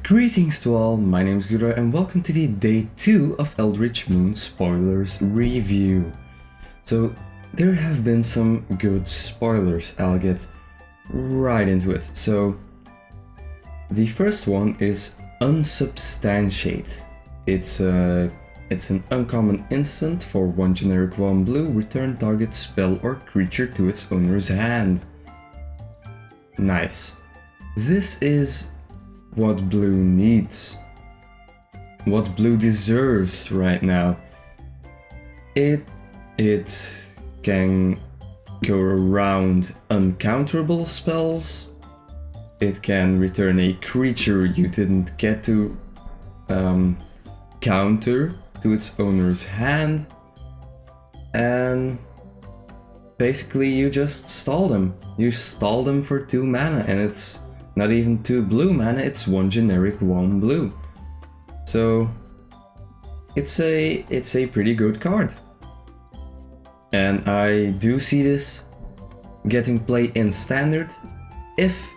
Greetings to all, my name is Grudar and welcome to the day 2 of Eldritch Moon spoilers review. So there have been some good spoilers, I'll get right into it. So the first one is Unsubstantiate. It's an uncommon instant for 1 generic 1 blue, return target spell or creature to its owner's hand. Nice. This is what blue needs. What blue deserves right now. It can go around uncounterable spells. It can return a creature you didn't get to counter to its owner's hand. And basically you just stall them. You stall them for 2 mana and it's not even 2 blue mana, it's 1 generic 1 blue. So it's a pretty good card. And I do see this getting play in standard if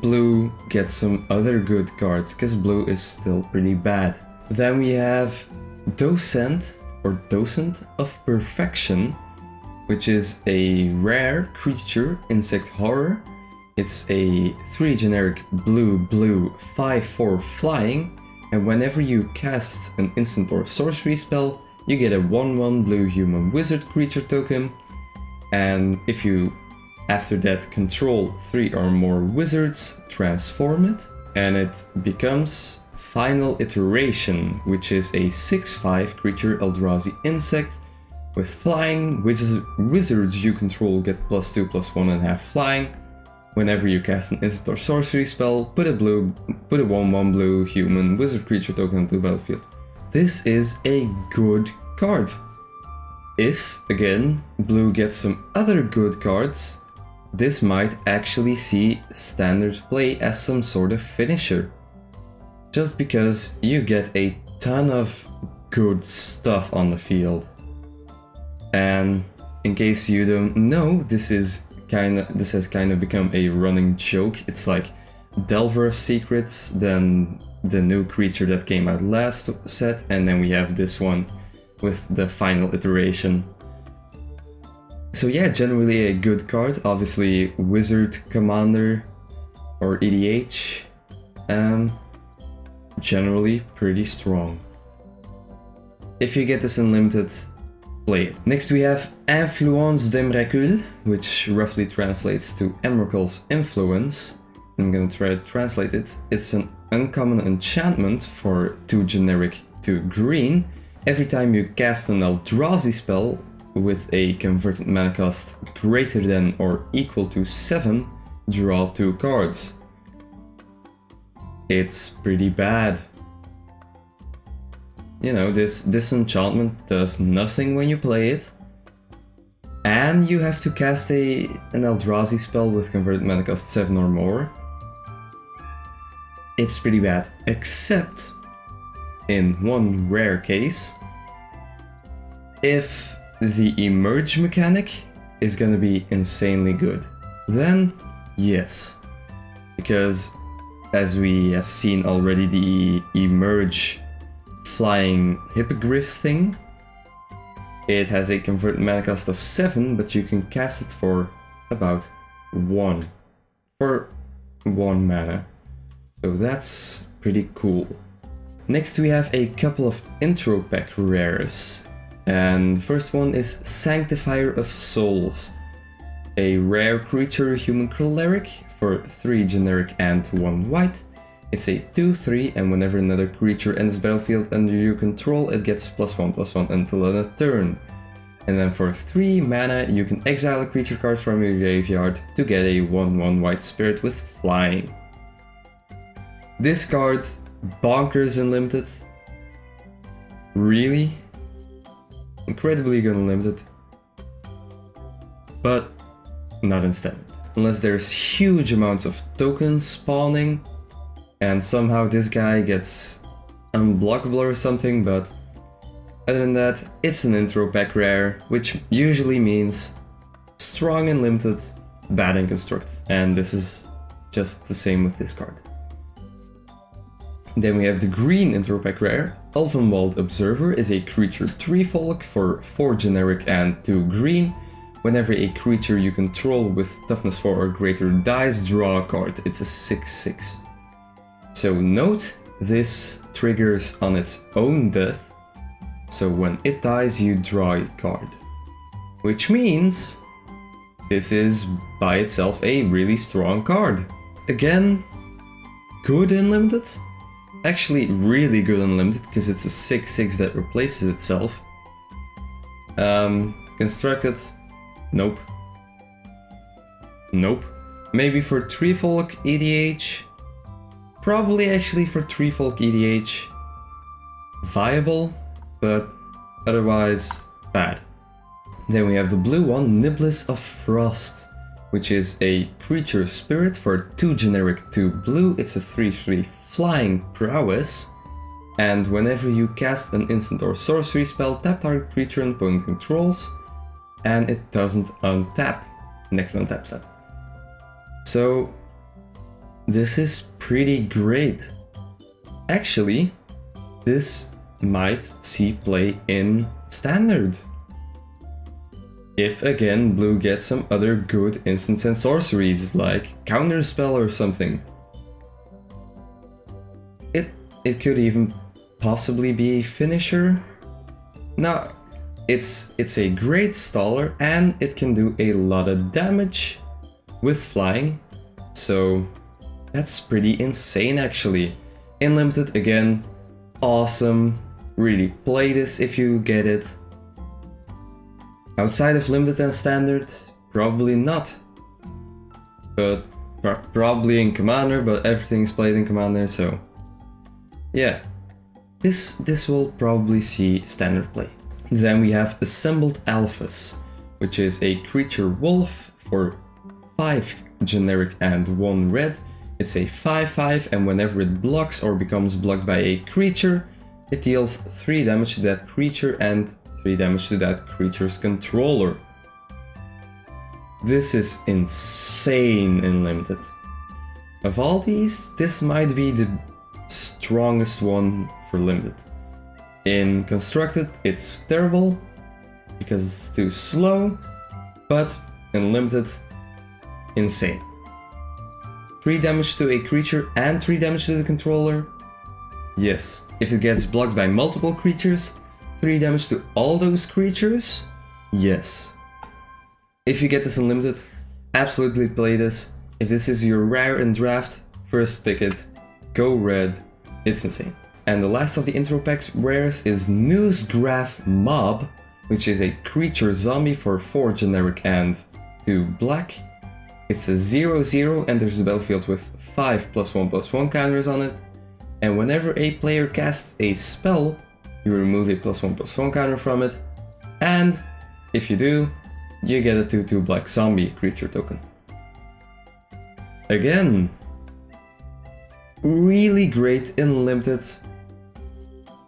blue gets some other good cards, because blue is still pretty bad. Then we have Docent of Perfection, which is a rare creature, insect horror. It's a 3 generic blue 5/4 flying, and whenever you cast an instant or sorcery spell, you get a 1/1 blue human wizard creature token, and if you after that control 3 or more wizards, transform it, and it becomes Final Iteration, which is a 6/5 creature Eldrazi insect with flying. Wizards you control get +2/+1.5 flying. Whenever you cast an instant or sorcery spell, put a 1/1 blue human wizard creature token onto the battlefield. This is a good card. If, again, blue gets some other good cards, this might actually see standard play as some sort of finisher. Just because you get a ton of good stuff on the field. And in case you don't know, this has kind of become a running joke. It's like Delver of Secrets, then the new creature that came out last set, and then we have this one with the Final Iteration. So yeah, generally a good card. Obviously Wizard Commander or EDH, generally pretty strong. If you get this in limited, play it. Next we have Influence d'Emrakul, which roughly translates to Emrakul's influence. I'm gonna try to translate it. It's an uncommon enchantment for 2 generic 2 green. Every time you cast an Eldrazi spell with a converted mana cost greater than or equal to 7, draw 2 cards. It's pretty bad. You know, this enchantment does nothing when you play it, and you have to cast an Eldrazi spell with converted mana cost 7 or more. It's pretty bad, except in one rare case, if the emerge mechanic is gonna be insanely good. Then yes, because as we have seen already, the emerge flying hippogriff thing, it has a converted mana cost of 7, but you can cast it for about 1 mana, so that's pretty cool. Next we have a couple of intro pack rares, and the first one is Sanctifier of Souls, a rare creature human cleric for 3 generic and 1 white. It's a 2/3, and whenever another creature enters the battlefield under your control, it gets +1/+1 until end of turn. And then for 3 mana, you can exile a creature card from your graveyard to get a 1/1 white spirit with flying. This card, bonkers in limited. Really? Incredibly good in limited. But not in standard. Unless there's huge amounts of tokens spawning, and somehow this guy gets unblockable or something, but other than that, it's an intro pack rare, which usually means strong and limited, bad and constructed, and this is just the same with this card. Then we have the green Interpack rare. Ulvenwald Observer is a creature 3 folk for 4 generic and 2 green. Whenever a creature you control with toughness 4 or greater dies, draw a card. It's a 6/6. So note, this triggers on its own death. So when it dies, you draw a card. Which means this is by itself a really strong card. Again, good in limited. Actually, really good in limited because it's a 6/6 that replaces itself. Constructed. Nope. Nope. Maybe for 3 folk EDH. Probably actually for 3 folk EDH. Viable, but otherwise bad. Then we have the blue one, Niblis of Frost, which is a creature spirit for 2 generic 2 blue. It's a 3/3 flying prowess. And whenever you cast an instant or sorcery spell, tap target creature and opponent controls. And it doesn't untap. Next untap step. So this is pretty great. Actually, this might see play in Standard. If again blue gets some other good instants and sorceries like Counterspell or something. It could even possibly be a finisher. Now, it's a great staller and it can do a lot of damage with flying. So that's pretty insane actually. In limited again, awesome. Really play this if you get it. Outside of limited and standard, probably not. But probably in Commander, but everything's played in Commander, so yeah. This will probably see standard play. Then we have Assembled Alphas, which is a creature wolf for 5 generic and 1 red. It's a 5/5 and whenever it blocks or becomes blocked by a creature, it deals 3 damage to that creature and 3 damage to that creature's controller. This is insane in limited. Of all these, this might be the strongest one for limited. In constructed, it's terrible because it's too slow, but in limited, insane. 3 damage to a creature and 3 damage to the controller. Yes, if it gets blocked by multiple creatures, 3 damage to all those creatures? Yes. If you get this unlimited, absolutely play this. If this is your rare in draft, first pick it. Go red. It's insane. And the last of the intro packs rares is Noosegraf Mob, which is a creature zombie for 4 generic and 2 black. It's a 0/0, enters the battlefield with 5 +1/+1 counters on it. And whenever a player casts a spell, you remove a +1/+1 counter from it, and if you do, you get a 2/2 black zombie creature token. Again, really great in limited,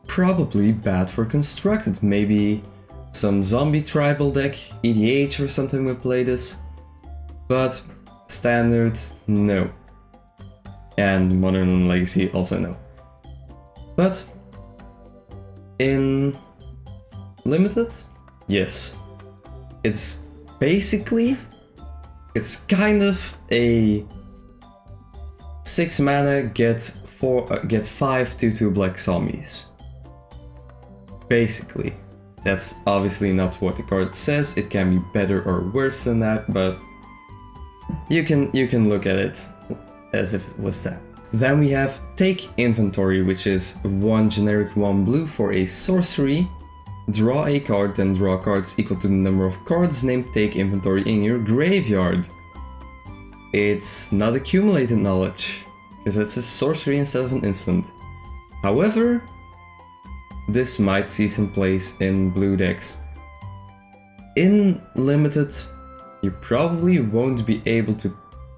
probably bad for constructed. Maybe some zombie tribal deck, EDH or something will play this, but standard, no. And Modern and Legacy also no. But in limited, yes. It's basically, it's kind of a 6 mana get 5 2/2 black zombies. Basically. That's obviously not what the card says. It can be better or worse than that, but you can look at it as if it was that. Then we have Take Inventory, which is 1 generic 1 blue for a sorcery. Draw a card, then draw cards equal to the number of cards named Take Inventory in your graveyard. It's not accumulated knowledge, because it's a sorcery instead of an instant. However, this might see some place in blue decks. In limited, you probably won't be able to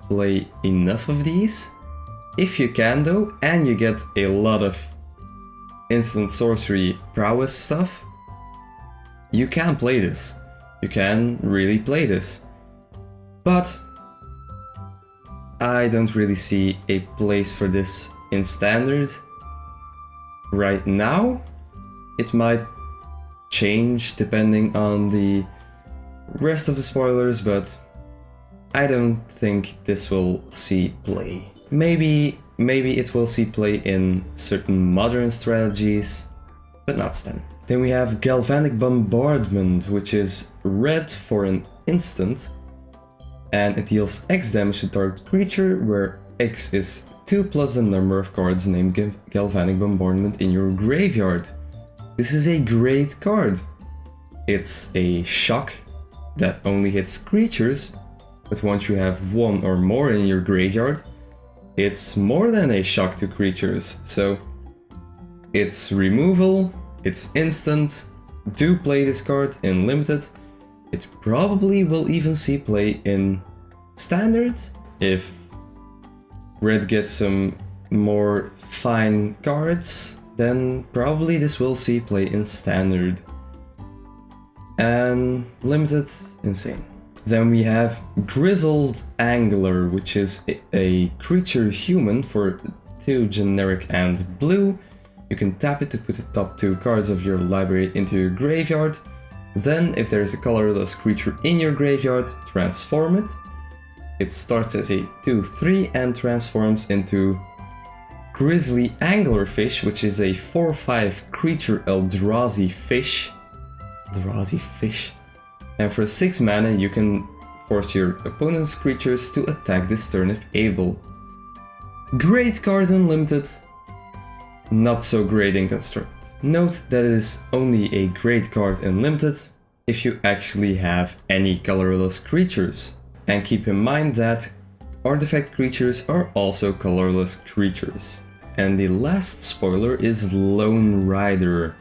play enough of these. If you can though, and you get a lot of instant sorcery prowess stuff, you can play this. You can really play this. But I don't really see a place for this in standard. right now. It might change depending on the rest of the spoilers, but I don't think this will see play. Maybe it will see play in certain modern strategies, but not standard. Then we have Galvanic Bombardment, which is red for an instant, and it deals X damage to target creature, where X is 2 plus the number of cards named Galvanic Bombardment in your graveyard. This is a great card. It's a shock that only hits creatures, but once you have one or more in your graveyard, it's more than a shock to creatures. So it's removal, it's instant. Do play this card in limited. It probably will even see play in standard if red gets some more fine cards. Then probably this will see play in standard. And limited, insane. Then we have Grizzled Angler, which is a creature human for 2 generic and blue. You can tap it to put the top 2 cards of your library into your graveyard. Then, if there is a colorless creature in your graveyard, transform it. It starts as a 2/3 and transforms into Grisly Anglerfish, which is a 4/5 creature Eldrazi fish. Eldrazi fish. And for 6 mana, you can force your opponent's creatures to attack this turn if able. Great card in limited, not so great in constructed. Note that it is only a great card in limited if you actually have any colorless creatures. And keep in mind that artifact creatures are also colorless creatures. And the last spoiler is Lone Rider,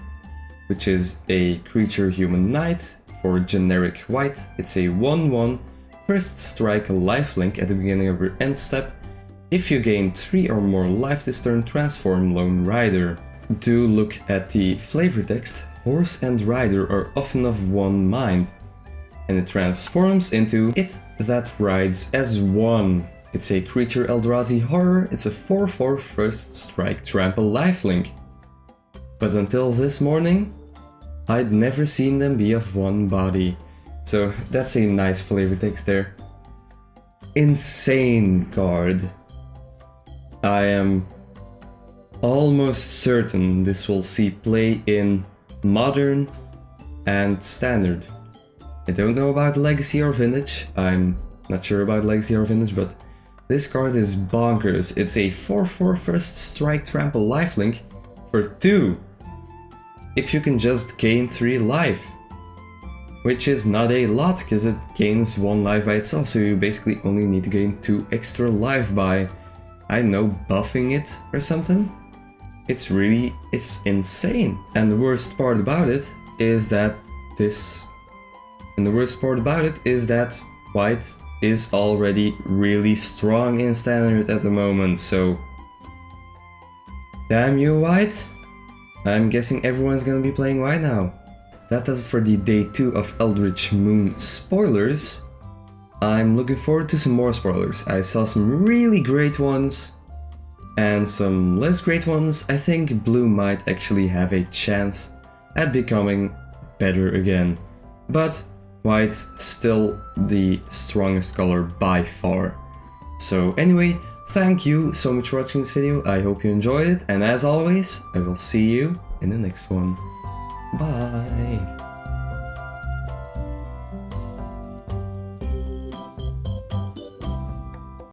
which is a creature human knight for generic white. It's a 1/1, first strike lifelink at the beginning of your end step. If you gain 3 or more life this turn, transform Lone Rider. Do look at the flavor text. Horse and rider are often of one mind, and it transforms into it that rides as one. It's a creature Eldrazi horror. It's a 4/4 first strike trample lifelink. But until this morning, I'd never seen them be of one body. So that's a nice flavor text there. Insane card. I am almost certain this will see play in modern and standard. I don't know about legacy or vintage. I'm not sure about legacy or vintage, but this card is bonkers. It's a 4/4 first strike trample lifelink for 2. If you can just gain 3 life, which is not a lot because it gains 1 life by itself, so you basically only need to gain 2 extra life by, I don't know, buffing it or something. It's insane. And the worst part about it is that white is already really strong in standard at the moment, so damn you, white. I'm guessing everyone's gonna be playing white now. That does it for the day 2 of Eldritch Moon spoilers. I'm looking forward to some more spoilers. I saw some really great ones and some less great ones. I think blue might actually have a chance at becoming better again. But white's still the strongest color by far. So anyway, thank you so much for watching this video. I hope you enjoyed it, and as always, I will see you in the next one. Bye!